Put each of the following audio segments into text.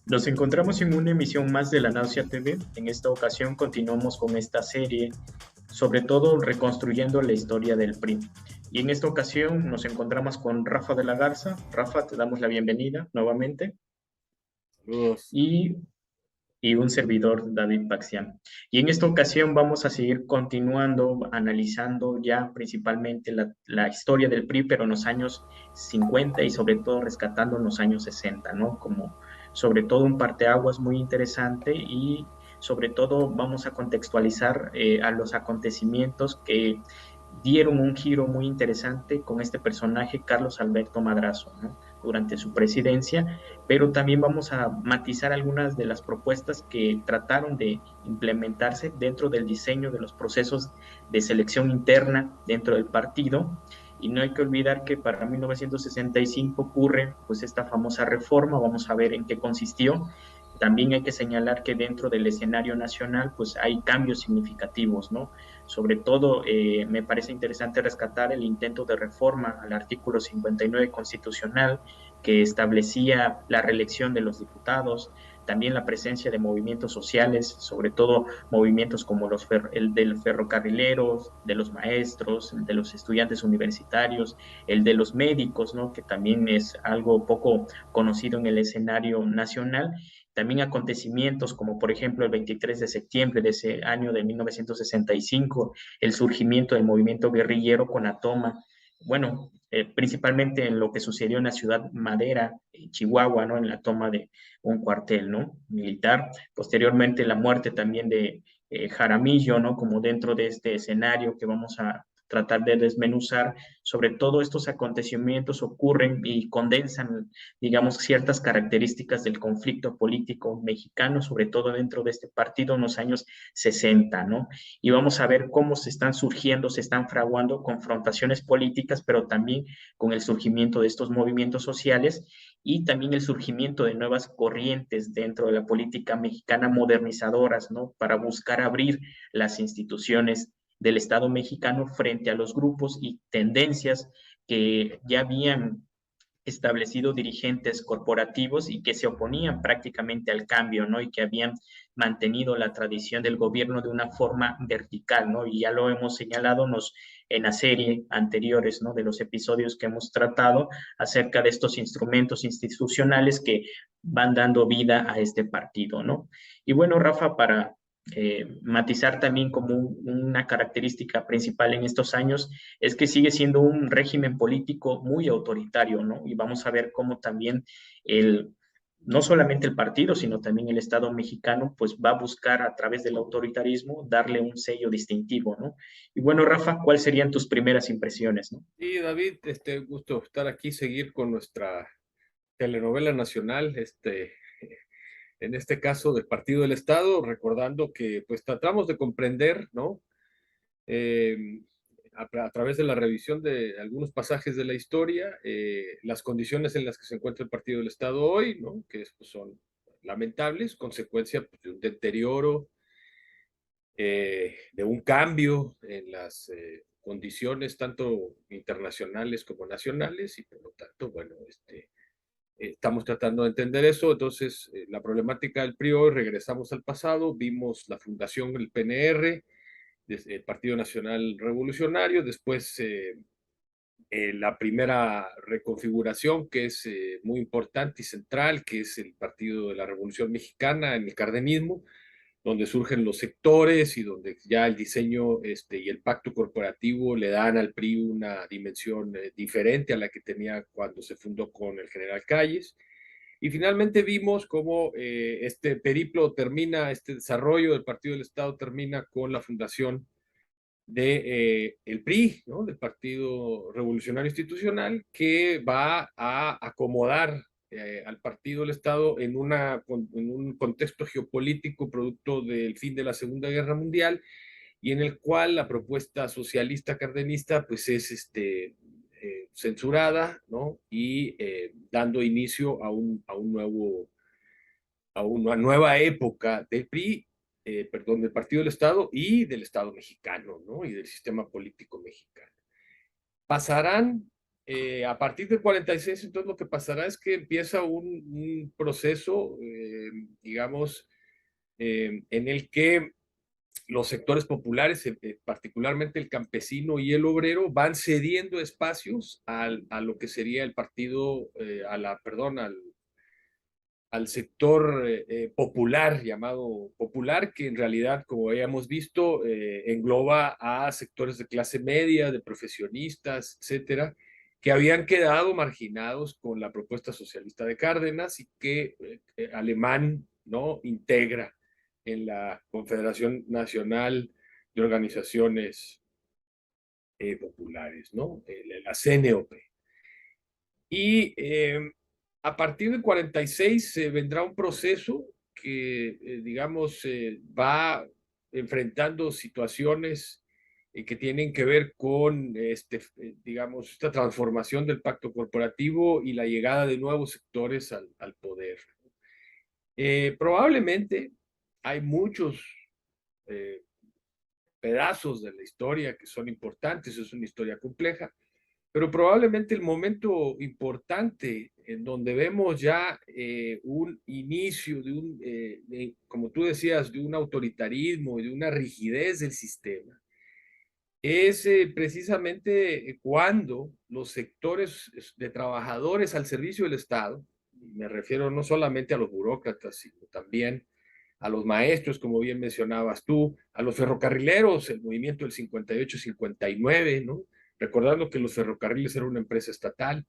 Nos encontramos en una emisión más de La Náusea TV. En esta ocasión continuamos con esta serie, sobre todo reconstruyendo la historia del PRI. Y en esta ocasión nos encontramos con Rafa de la Garza. Rafa, te damos la bienvenida nuevamente. Saludos. Y, y un servidor, David Paxian. Y en esta ocasión vamos a seguir continuando, analizando ya principalmente la historia del PRI, pero en los años 50 y sobre todo rescatando en los años 60, ¿no? Como sobre todo un parteaguas muy interesante y sobre todo vamos a contextualizar a los acontecimientos que dieron un giro muy interesante con este personaje, Carlos Alberto Madrazo, ¿no? Durante su presidencia, pero también vamos a matizar algunas de las propuestas que trataron de implementarse dentro del diseño de los procesos de selección interna dentro del partido. Y no hay que olvidar que para 1965 ocurre pues esta famosa reforma, vamos a ver en qué consistió. También hay que señalar que dentro del escenario nacional pues hay cambios significativos, ¿no? Sobre todo me parece interesante rescatar el intento de reforma al artículo 59 constitucional que establecía la reelección de los diputados, también la presencia de movimientos sociales, sobre todo movimientos como el del ferrocarrileros, de los maestros, el de los estudiantes universitarios, el de los médicos, ¿no? Que también es algo poco conocido en el escenario nacional. También acontecimientos como por ejemplo el 23 de septiembre de ese año de 1965, el surgimiento del movimiento guerrillero con la toma, bueno, principalmente en lo que sucedió en la ciudad Madera, en Chihuahua, ¿no? En la toma de un cuartel, ¿no? Militar. Posteriormente la muerte también de Jaramillo, ¿no? Como dentro de este escenario que vamos a tratar de desmenuzar, sobre todo estos acontecimientos ocurren y condensan, digamos, ciertas características del conflicto político mexicano, sobre todo dentro de este partido en los años 60, ¿no? Y vamos a ver cómo se están surgiendo, se están fraguando confrontaciones políticas, pero también con el surgimiento de estos movimientos sociales y también el surgimiento de nuevas corrientes dentro de la política mexicana modernizadoras, ¿no? Para buscar abrir las instituciones del Estado mexicano frente a los grupos y tendencias que ya habían establecido dirigentes corporativos y que se oponían prácticamente al cambio, ¿no? Y que habían mantenido la tradición del gobierno de una forma vertical, ¿no? Y ya lo hemos señalado en la serie anteriores, ¿no? De los episodios que hemos tratado acerca de estos instrumentos institucionales que van dando vida a este partido, ¿no? Y bueno, Rafa, para matizar también como una característica principal en estos años es que sigue siendo un régimen político muy autoritario, ¿no? Y vamos a ver cómo también no solamente el partido, sino también el Estado mexicano, pues va a buscar a través del autoritarismo darle un sello distintivo, ¿no? Y bueno, Rafa, ¿cuáles serían tus primeras impresiones, ¿no? Y David, gusto estar aquí, seguir con nuestra telenovela nacional, en este caso del Partido del Estado, recordando que pues tratamos de comprender, ¿no? Eh, a través de la revisión de algunos pasajes de la historia, las condiciones en las que se encuentra el Partido del Estado hoy, ¿no? Que pues, son lamentables, consecuencia pues, de un deterioro, de un cambio en las condiciones tanto internacionales como nacionales y por lo tanto, bueno, estamos tratando de entender eso. Entonces, la problemática del PRI hoy, regresamos al pasado, vimos la fundación del PNR, el Partido Nacional Revolucionario, después la primera reconfiguración que es muy importante y central, que es el Partido de la Revolución Mexicana, en el cardenismo, donde surgen los sectores y donde ya el diseño y el pacto corporativo le dan al PRI una dimensión diferente a la que tenía cuando se fundó con el general Calles. Y finalmente vimos cómo este periplo termina, este desarrollo del Partido del Estado termina con la fundación de el PRI, ¿no? Del Partido Revolucionario Institucional, que va a acomodar al Partido del Estado en un contexto geopolítico producto del fin de la Segunda Guerra Mundial y en el cual la propuesta socialista cardenista pues es censurada, ¿no? Y dando inicio a una nueva época del PRI, perdón, del Partido del Estado y del Estado mexicano, ¿no? Y del sistema político mexicano. Pasarán, a partir del 46, entonces lo que pasará es que empieza un proceso digamos, en el que los sectores populares, particularmente el campesino y el obrero, van cediendo espacios a lo que sería el partido, perdón, al sector popular, llamado popular, que en realidad, como habíamos visto, engloba a sectores de clase media, de profesionistas, etcétera, que habían quedado marginados con la propuesta socialista de Cárdenas y que Alemán, ¿no?, integra en la Confederación Nacional de Organizaciones Populares, ¿no?, la CNOP. Y a partir del 46 vendrá un proceso que, digamos, va enfrentando situaciones que tienen que ver con, digamos, esta transformación del pacto corporativo y la llegada de nuevos sectores al poder. Probablemente hay muchos eh, pedazos de la historia que son importantes, es una historia compleja, pero probablemente el momento importante en donde vemos ya un inicio como tú decías, de un autoritarismo y de una rigidez del sistema, es precisamente cuando los sectores de trabajadores al servicio del Estado, me refiero no solamente a los burócratas, sino también a los maestros, como bien mencionabas tú, a los ferrocarrileros, el movimiento del 58-59, ¿no? Recordando que los ferrocarriles eran una empresa estatal.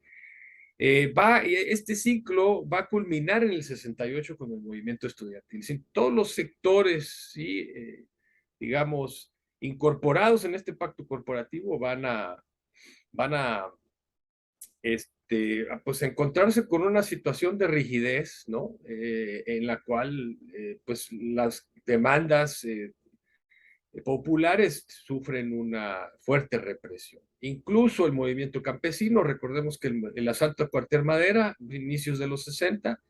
Este ciclo va a culminar en el 68 con el movimiento estudiantil. ¿Sí? Todos los sectores, ¿sí? Digamos, incorporados en este pacto corporativo van a pues encontrarse con una situación de rigidez, ¿no? En la cual, pues las demandas populares sufren una fuerte represión. Incluso el movimiento campesino, recordemos que el asalto a Cuartel Madera, inicios de los 60,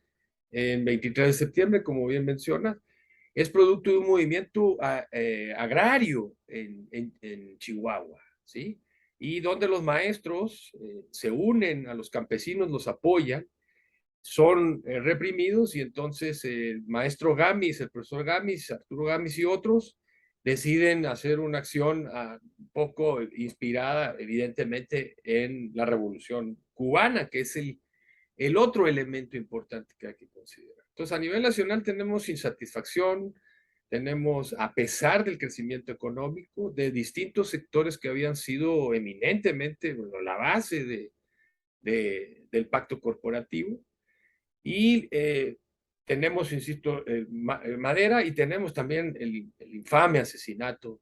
en 23 de septiembre, como bien menciona, es producto de un movimiento agrario en Chihuahua, ¿sí? Y donde los maestros se unen a los campesinos, los apoyan, son reprimidos y entonces el maestro Gamis, el profesor Gamis, Arturo Gamis y otros deciden hacer una acción un poco inspirada evidentemente en la Revolución Cubana, que es el otro elemento importante que hay que considerar. Entonces, a nivel nacional tenemos insatisfacción, tenemos, a pesar del crecimiento económico, de distintos sectores que habían sido eminentemente, bueno, la base del pacto corporativo, y tenemos, insisto, Madera, y tenemos también el infame asesinato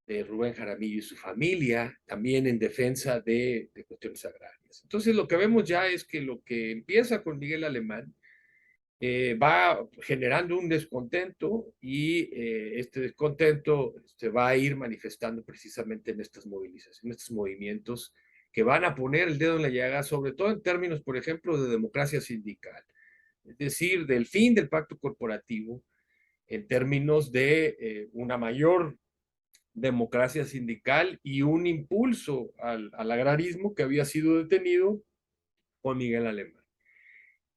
de Rubén Jaramillo y su familia, también en defensa de cuestiones agrarias. Entonces, lo que vemos ya es que lo que empieza con Miguel Alemán va generando un descontento y este descontento se va a ir manifestando precisamente en estas movilizaciones, en estos movimientos que van a poner el dedo en la llaga, sobre todo en términos, por ejemplo, de democracia sindical, es decir, del fin del pacto corporativo, en términos de una mayor democracia sindical y un impulso al agrarismo que había sido detenido por Miguel Alemán.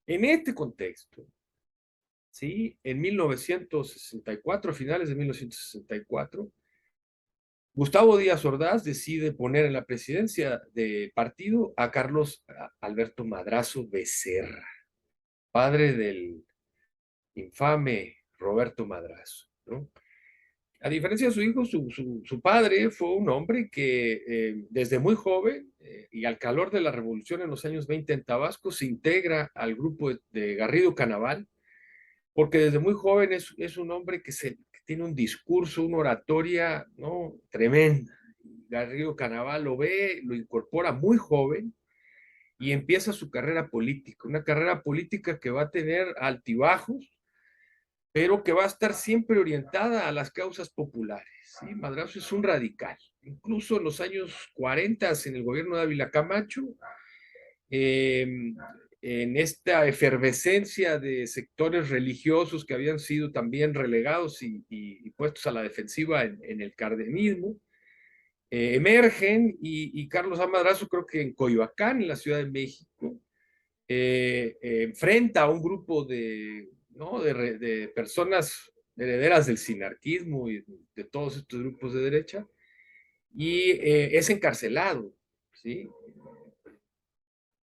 En este contexto, ¿sí? En 1964, a finales de 1964, Gustavo Díaz Ordaz decide poner en la presidencia del partido a Carlos Alberto Madrazo Becerra, padre del infame Roberto Madrazo, ¿no? A diferencia de su hijo, su padre fue un hombre que desde muy joven y al calor de la revolución en los años 20 en Tabasco se integra al grupo de Garrido Canaval, porque desde muy joven es un hombre que tiene un discurso, una oratoria, ¿no?, tremenda. Garrido Canaval lo ve, lo incorpora muy joven y empieza su carrera política, una carrera política que va a tener altibajos, pero que va a estar siempre orientada a las causas populares, ¿sí? Madrazo es un radical. Incluso en los años 40, en el gobierno de Ávila Camacho, en esta efervescencia de sectores religiosos que habían sido también relegados y puestos a la defensiva en el cardenismo, emergen y Carlos A. Madrazo, creo que en Coyoacán, en la Ciudad de México, enfrenta a un grupo de ¿no? De personas herederas del sinarquismo y de todos estos grupos de derecha, y es encarcelado, ¿sí?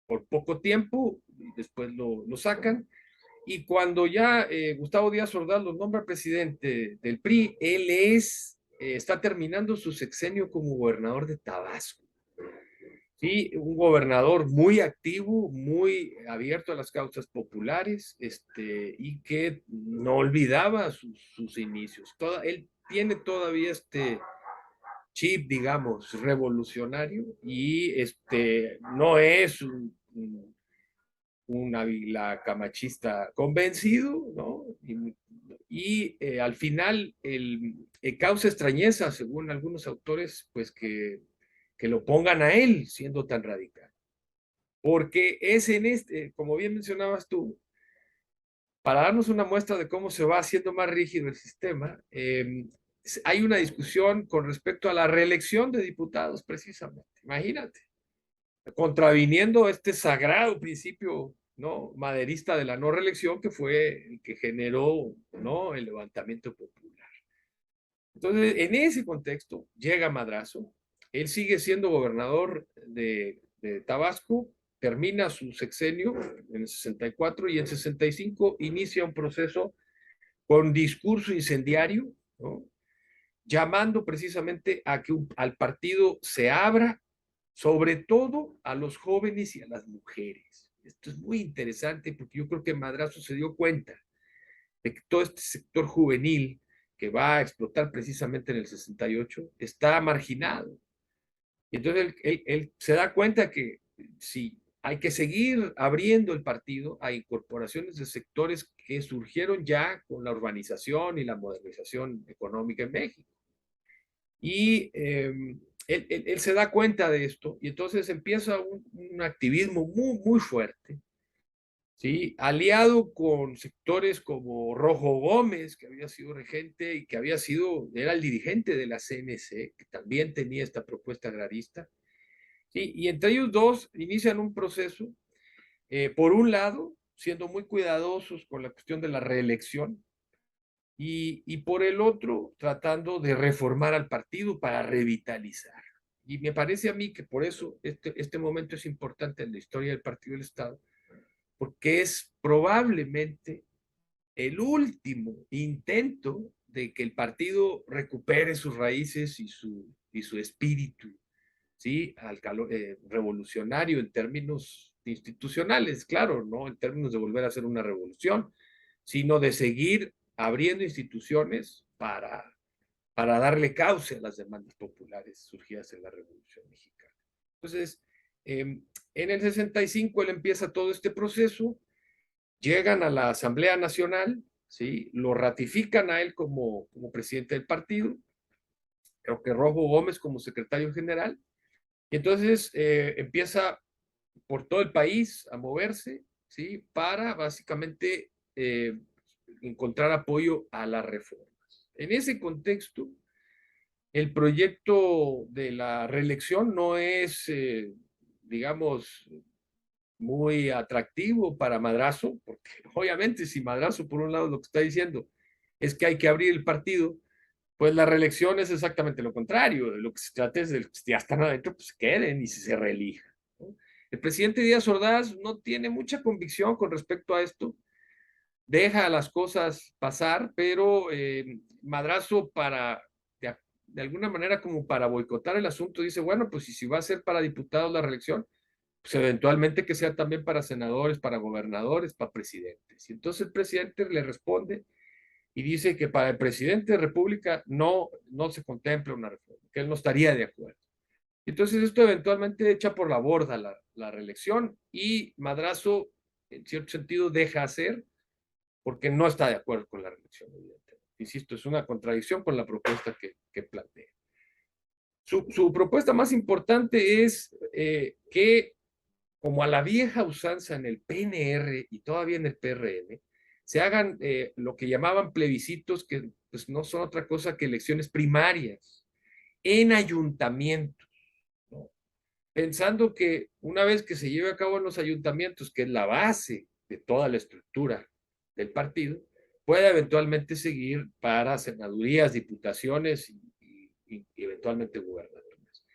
Por poco tiempo, y después lo sacan, y cuando ya Gustavo Díaz Ordaz lo nombra presidente del PRI, él está terminando su sexenio como gobernador de Tabasco. Sí, un gobernador muy activo, muy abierto a las causas populares, y que no olvidaba sus inicios. Él tiene todavía este chip, digamos, revolucionario, y no es un Ávila camachista convencido, ¿no? Al final causa extrañeza, según algunos autores, pues que lo pongan a él siendo tan radical. Porque es como bien mencionabas tú, para darnos una muestra de cómo se va haciendo más rígido el sistema, hay una discusión con respecto a la reelección de diputados, precisamente. Imagínate, contraviniendo este sagrado principio, ¿no?, maderista de la no reelección, que fue el que generó, ¿no?, el levantamiento popular. Entonces, en ese contexto, llega Madrazo. Él sigue siendo gobernador de Tabasco, termina su sexenio en el 64, y en 65 inicia un proceso con discurso incendiario, ¿no?, llamando precisamente a que al partido se abra, sobre todo a los jóvenes y a las mujeres. Esto es muy interesante porque yo creo que Madrazo se dio cuenta de que todo este sector juvenil que va a explotar precisamente en el 68 está marginado. Y entonces él se da cuenta que si hay que seguir abriendo el partido a incorporaciones de sectores que surgieron ya con la urbanización y la modernización económica en México. Y él se da cuenta de esto, y entonces empieza un activismo muy, muy fuerte, ¿sí?, aliado con sectores como Rojo Gómez, que había sido regente y que era el dirigente de la CNC, que también tenía esta propuesta agrarista, ¿sí? Y entre ellos dos inician un proceso, por un lado, siendo muy cuidadosos con la cuestión de la reelección, y por el otro, tratando de reformar al partido para revitalizar. Y me parece a mí que por eso este momento es importante en la historia del Partido del Estado, porque es probablemente el último intento de que el partido recupere sus raíces y su espíritu, ¿sí?, revolucionario en términos institucionales, claro, no en términos de volver a hacer una revolución, sino de seguir abriendo instituciones para darle cauce a las demandas populares surgidas en la Revolución Mexicana. Entonces, en el 65 él empieza todo este proceso, llegan a la Asamblea Nacional, ¿sí?, lo ratifican a él como presidente del partido, creo que Rojo Gómez como secretario general, y entonces empieza por todo el país a moverse, ¿sí?, para básicamente encontrar apoyo a las reformas. En ese contexto, el proyecto de la reelección no es, digamos, muy atractivo para Madrazo, porque obviamente si Madrazo por un lado lo que está diciendo es que hay que abrir el partido, pues la reelección es exactamente lo contrario. De lo que se trata es de que ya están adentro, pues queden y se reelijan, ¿no? El presidente Díaz Ordaz no tiene mucha convicción con respecto a esto, deja las cosas pasar, pero Madrazo de alguna manera como para boicotar el asunto, dice, bueno, pues si va a ser para diputados la reelección, pues eventualmente que sea también para senadores, para gobernadores, para presidentes. Y entonces el presidente le responde y dice que para el presidente de República no se contempla una reforma, que él no estaría de acuerdo. Entonces esto eventualmente echa por la borda la reelección, y Madrazo en cierto sentido deja hacer porque no está de acuerdo con la reelección, evidentemente. Insisto, es una contradicción con la propuesta que plantea. Su propuesta más importante es que, como a la vieja usanza en el PNR y todavía en el PRM, se hagan lo que llamaban plebiscitos, que pues, no son otra cosa que elecciones primarias en ayuntamientos, ¿no?, pensando que una vez que se lleve a cabo en los ayuntamientos, que es la base de toda la estructura del partido, pueda eventualmente seguir para senadurías, diputaciones y eventualmente gubernaturas.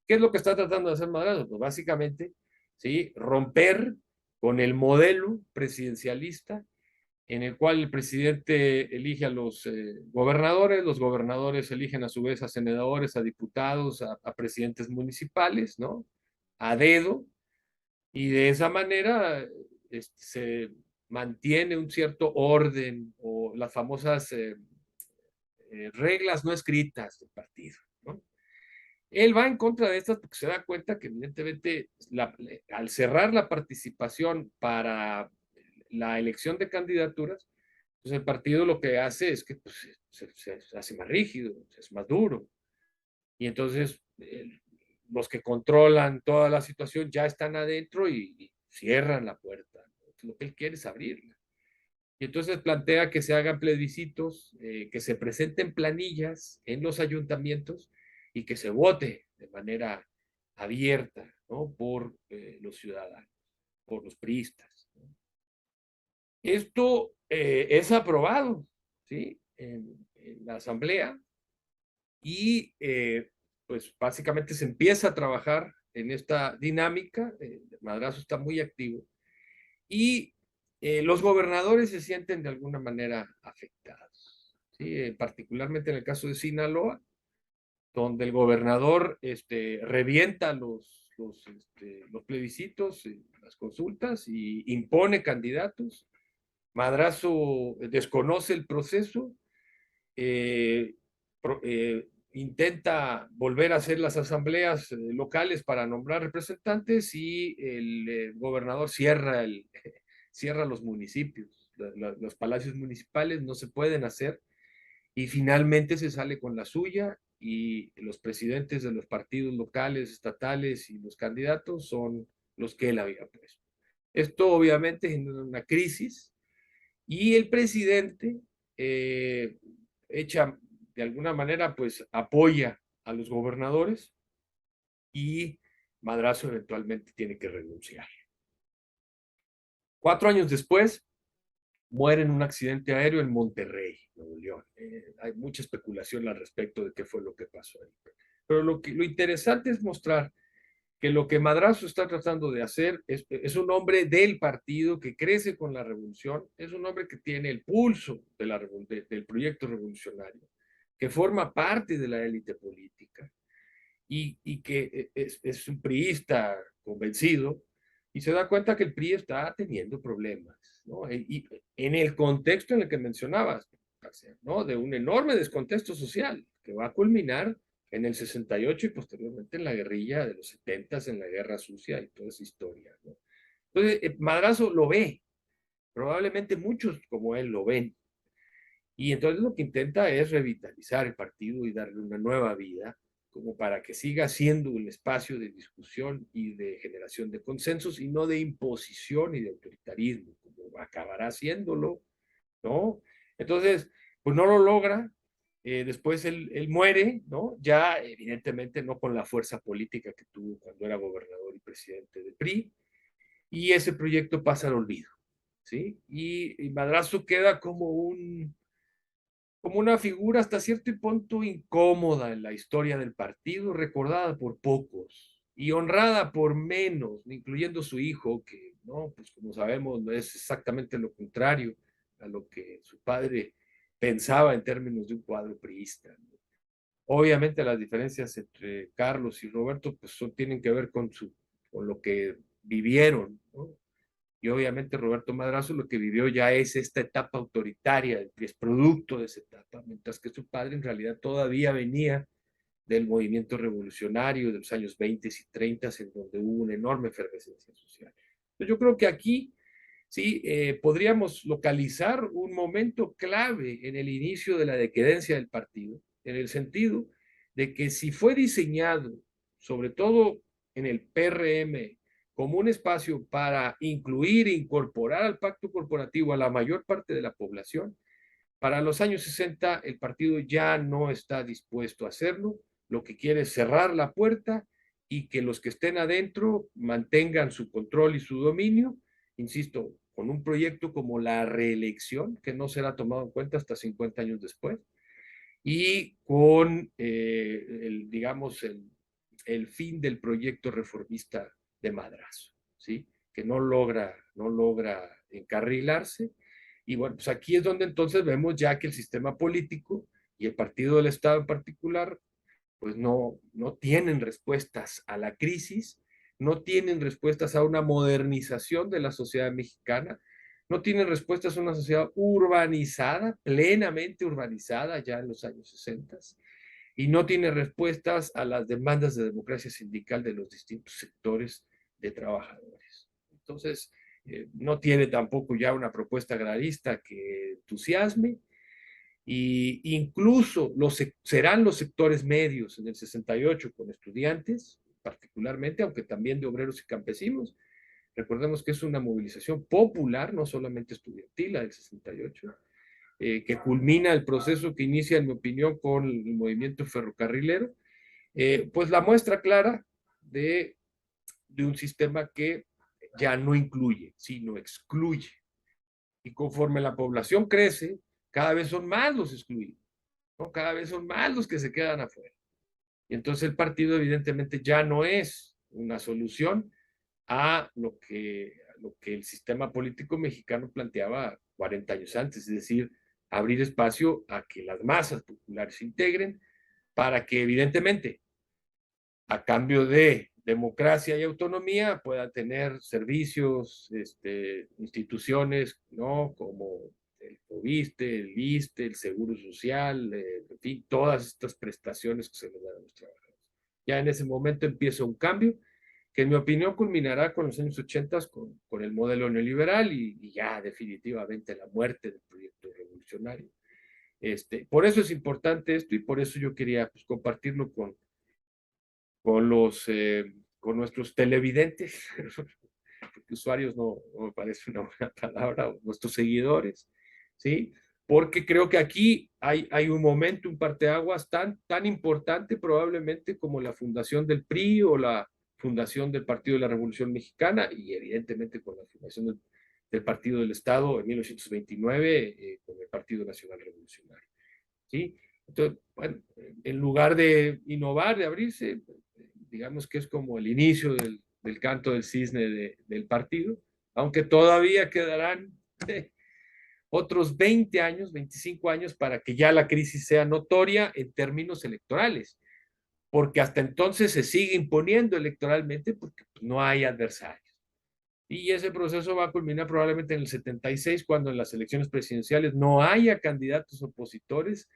¿Qué es lo que está tratando de hacer Madrazo? Pues básicamente, ¿sí?, romper con el modelo presidencialista en el cual el presidente elige a los los gobernadores eligen a su vez a senadores, a diputados, a presidentes municipales, ¿no? A dedo, y de esa manera se mantiene un cierto orden o las famosas reglas no escritas del partido, ¿no? Él va en contra de estas porque se da cuenta que evidentemente al cerrar la participación para la elección de candidaturas, pues el partido lo que hace es que pues, se hace más rígido, es más duro. Y entonces los que controlan toda la situación ya están adentro y cierran la puerta. Lo que él quiere es abrirla. Y entonces plantea que se hagan plebiscitos, que se presenten planillas en los ayuntamientos y que se vote de manera abierta, ¿no?, por los ciudadanos, por los priistas, ¿no? Esto es aprobado, ¿sí?, en la asamblea y pues básicamente se empieza a trabajar en esta dinámica. Madrazo está muy activo y los gobernadores se sienten de alguna manera afectados, ¿sí? Particularmente en el caso de Sinaloa, donde el gobernador revienta los plebiscitos, las consultas y impone candidatos. Madrazo desconoce el proceso, eh, intenta volver a hacer las asambleas locales para nombrar representantes y el gobernador cierra los municipios, los palacios municipales no se pueden hacer y finalmente se sale con la suya y los presidentes de los partidos locales, estatales y los candidatos son los que él había puesto. Esto obviamente genera una crisis y el presidente echa, de alguna manera, pues apoya a los gobernadores y Madrazo eventualmente tiene que renunciar. 4 años después, muere en un accidente aéreo en Monterrey, Nuevo León. Hay mucha especulación al respecto de qué fue lo que pasó ahí. Pero lo interesante es mostrar que lo que Madrazo está tratando de hacer es un hombre del partido que crece con la revolución, es un hombre que tiene el pulso del proyecto revolucionario, que forma parte de la élite política y que es un priista convencido y se da cuenta que el PRI está teniendo problemas, ¿no? Y en el contexto en el que mencionabas, ¿no?, de un enorme descontexto social que va a culminar en el 68 y posteriormente en la guerrilla de los 70, en la Guerra Sucia y toda esa historia, ¿no? Entonces, Madrazo lo ve, probablemente muchos como él lo ven, y entonces lo que intenta es revitalizar el partido y darle una nueva vida, como para que siga siendo un espacio de discusión y de generación de consensos y no de imposición y de autoritarismo, como acabará haciéndolo, ¿no? Entonces, pues no lo logra. Después él muere, ¿no? Ya evidentemente no con la fuerza política que tuvo cuando era gobernador y presidente del PRI, y ese proyecto pasa al olvido, ¿sí? Y Madrazo queda como una figura hasta cierto punto incómoda en la historia del partido, recordada por pocos y honrada por menos, incluyendo su hijo, que, no, pues como sabemos, es exactamente lo contrario a lo que su padre pensaba en términos de un cuadro priista, ¿no? Obviamente las diferencias entre Carlos y Roberto pues tienen que ver con lo que vivieron, ¿no? Y obviamente Roberto Madrazo lo que vivió ya es esta etapa autoritaria, que es producto de esa etapa, mientras que su padre en realidad todavía venía del movimiento revolucionario de los años 20 y 30, en donde hubo una enorme efervescencia social. Entonces yo creo que aquí sí podríamos localizar un momento clave en el inicio de la decadencia del partido, en el sentido de que si fue diseñado, sobre todo en el PRM, como un espacio para incluir e incorporar al pacto corporativo a la mayor parte de la población, para los años 60 el partido ya no está dispuesto a hacerlo, lo que quiere es cerrar la puerta y que los que estén adentro mantengan su control y su dominio, insisto, con un proyecto como la reelección, que no será tomado en cuenta hasta 50 años después, y con, digamos, el fin del proyecto reformista de madrazo, ¿sí? Que no logra encarrilarse. Y bueno, pues aquí es donde entonces vemos ya que el sistema político y el Partido del Estado en particular, pues no tienen respuestas a la crisis, no tienen respuestas a una modernización de la sociedad mexicana, no tienen respuestas a una sociedad urbanizada, plenamente urbanizada ya en los años 60, y no tiene respuestas a las demandas de democracia sindical de los distintos sectores de trabajadores. Entonces, no tiene tampoco ya una propuesta agrarista que entusiasme, y incluso serán los sectores medios en el 68 con estudiantes, particularmente, aunque también de obreros y campesinos. Recordemos que es una movilización popular, no solamente estudiantil, la del 68, que culmina el proceso que inicia, en mi opinión, con el movimiento ferrocarrilero, pues la muestra clara de un sistema que ya no incluye, sino excluye. Y conforme la población crece, cada vez son más los excluidos, ¿no? Cada vez son más los que se quedan afuera. Y entonces el partido evidentemente ya no es una solución a lo que el sistema político mexicano planteaba 40 años antes, es decir, abrir espacio a que las masas populares se integren para que evidentemente, a cambio de democracia y autonomía, pueda tener servicios, instituciones, ¿no? Como el FOBISTE, el ISSSTE, el Seguro Social, en fin, todas estas prestaciones que se les dan a los trabajadores. Ya en ese momento empieza un cambio que en mi opinión culminará con los años 80 con el modelo neoliberal y ya definitivamente la muerte del proyecto revolucionario. Por eso es importante esto y por eso yo quería pues, compartirlo con los, con nuestros televidentes, porque usuarios no me parece una buena palabra, o nuestros seguidores, ¿sí? Porque creo que aquí hay un momento, un parteaguas tan importante probablemente como la fundación del PRI o la fundación del Partido de la Revolución Mexicana y evidentemente con la fundación del Partido del Estado en 1929 con el Partido Nacional Revolucionario, ¿sí? Entonces, bueno, en lugar de innovar, de abrirse, digamos que es como el inicio del canto del cisne del partido, aunque todavía quedarán otros 20 años, 25 años para que ya la crisis sea notoria en términos electorales, porque hasta entonces se sigue imponiendo electoralmente porque no hay adversarios. Y ese proceso va a culminar probablemente en el 76, cuando en las elecciones presidenciales no haya candidatos opositores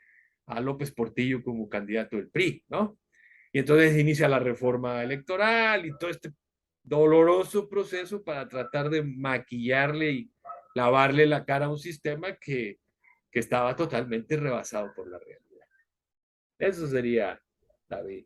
a López Portillo como candidato del PRI, ¿no? Y entonces inicia la reforma electoral y todo este doloroso proceso para tratar de maquillarle y lavarle la cara a un sistema que estaba totalmente rebasado por la realidad. Eso sería, David.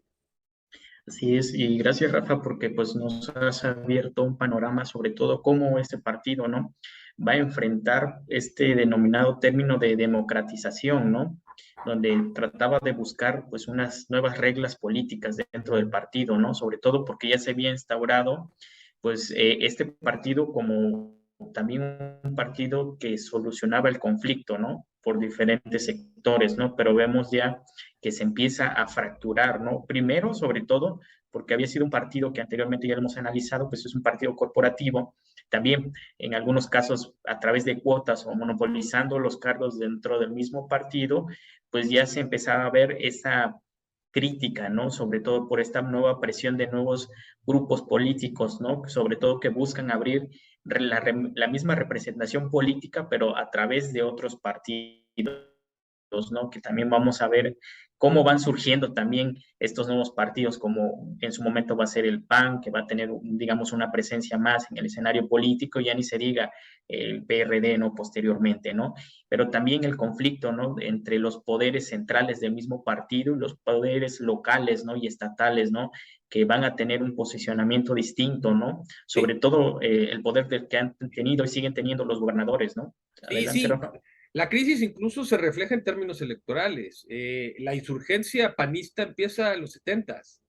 Así es, y gracias Rafa porque pues nos has abierto un panorama sobre todo cómo este partido, ¿no? Va a enfrentar este denominado término de democratización, ¿no? Donde trataba de buscar pues unas nuevas reglas políticas dentro del partido, ¿no? Sobre todo porque ya se había instaurado pues este partido como también un partido que solucionaba el conflicto, ¿no? Por diferentes sectores, ¿no? Pero vemos ya que se empieza a fracturar, ¿no? Primero, sobre todo, porque había sido un partido que anteriormente ya lo hemos analizado, pues es un partido corporativo, también en algunos casos a través de cuotas o monopolizando los cargos dentro del mismo partido, pues ya se empezaba a ver esa crítica, ¿no? Sobre todo por esta nueva presión de nuevos grupos políticos, ¿no? Sobre todo que buscan abrir la misma representación política, pero a través de otros partidos, ¿no? Que también vamos a ver cómo van surgiendo también estos nuevos partidos, como en su momento va a ser el PAN, que va a tener, digamos, una presencia más en el escenario político, ya ni se diga el PRD, ¿no? Posteriormente, ¿no? Pero también el conflicto, ¿no? Entre los poderes centrales del mismo partido y los poderes locales, ¿no? Y estatales, ¿no? Que van a tener un posicionamiento distinto, ¿no? Sobre Sí, todo el poder del que han tenido y siguen teniendo los gobernadores, ¿no? sí, Adelante, sí. Rafa. La crisis incluso se refleja en términos electorales. La insurgencia panista empieza en los 70s,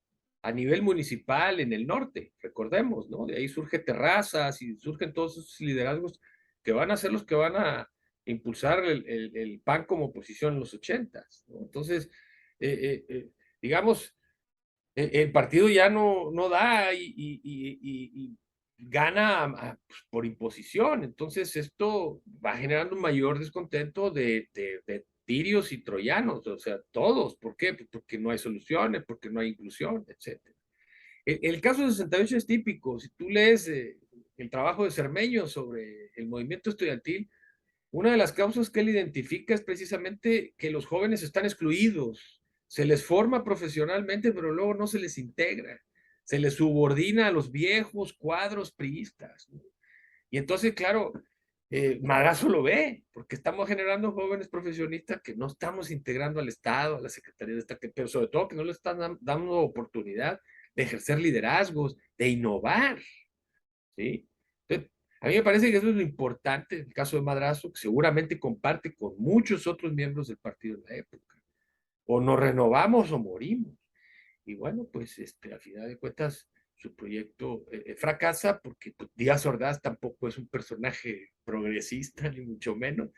a nivel municipal en el norte, recordemos, ¿no? De ahí surge Terrazas y surgen todos esos liderazgos que van a ser los que van a impulsar el PAN como oposición en los 80s, ¿no? Entonces, digamos, el partido ya no da y gana pues, por imposición. Entonces esto va generando un mayor descontento de tirios y troyanos, o sea, todos. ¿Por qué? Pues porque no hay soluciones, porque no hay inclusión, etcétera. El caso de 68 es típico. Si tú lees el trabajo de Cermeño sobre el movimiento estudiantil, una de las causas que él identifica es precisamente que los jóvenes están excluidos, se les forma profesionalmente, pero luego no se les integra, se les subordina a los viejos cuadros priistas, ¿no? Y entonces, claro, Madrazo lo ve, porque estamos generando jóvenes profesionistas que no estamos integrando al Estado, a la Secretaría de Estado, pero sobre todo que no les están dando oportunidad de ejercer liderazgos, de innovar, ¿sí? Entonces, a mí me parece que eso es lo importante en el caso de Madrazo, que seguramente comparte con muchos otros miembros del partido de la época. O nos renovamos o morimos. Y bueno, pues a final de cuentas su proyecto fracasa porque pues, Díaz Ordaz tampoco es un personaje progresista, ni mucho menos.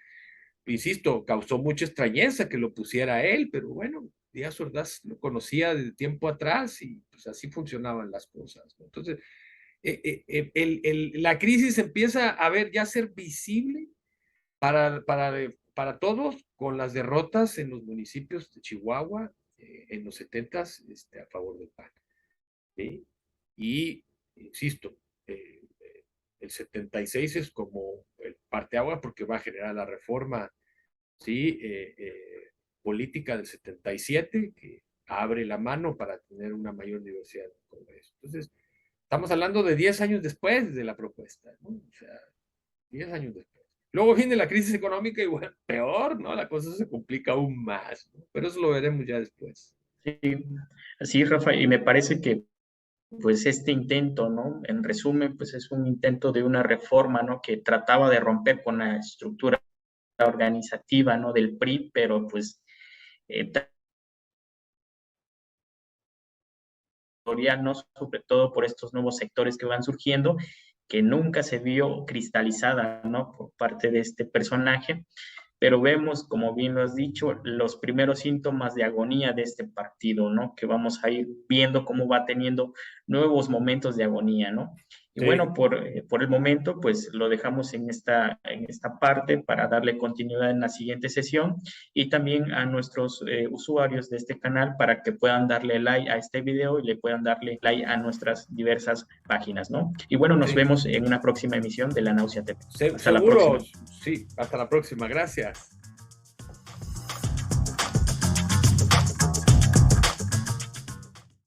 Insisto, causó mucha extrañeza que lo pusiera a él, pero bueno, Díaz Ordaz lo conocía de tiempo atrás y pues así funcionaban las cosas, ¿no? Entonces, la crisis empieza a ver ya ser visible para todos con las derrotas en los municipios de Chihuahua en los 70s a favor del PAN. ¿Sí? Y, insisto, el 76 es como el parteaguas porque va a generar la reforma, ¿sí? Política del 77 que abre la mano para tener una mayor diversidad en el Congreso. Entonces, estamos hablando de 10 años después de la propuesta, ¿no? O sea, 10 años después. Luego viene la crisis económica y bueno, peor, ¿no? La cosa se complica aún más, ¿no? Pero eso lo veremos ya después. Sí, así, Rafa, y me parece que pues este intento, ¿no? En resumen, pues es un intento de una reforma, ¿no? Que trataba de romper con la estructura organizativa, ¿no? Del PRI, pero pues eh, territorial, sobre todo por estos nuevos sectores que van surgiendo, que nunca se vio cristalizada, ¿no? Por parte de este personaje, pero vemos, como bien lo has dicho, los primeros síntomas de agonía de este partido, ¿no? Que vamos a ir viendo cómo va teniendo nuevos momentos de agonía, ¿no? Y Sí, bueno, por el momento, pues lo dejamos en esta parte para darle continuidad en la siguiente sesión y también a nuestros usuarios de este canal para que puedan darle like a este video y le puedan darle like a nuestras diversas páginas, ¿no? Y bueno, nos sí. vemos en una próxima emisión de La Náusea TV. Hasta la Seguro, próxima. sí. Hasta la próxima. Gracias.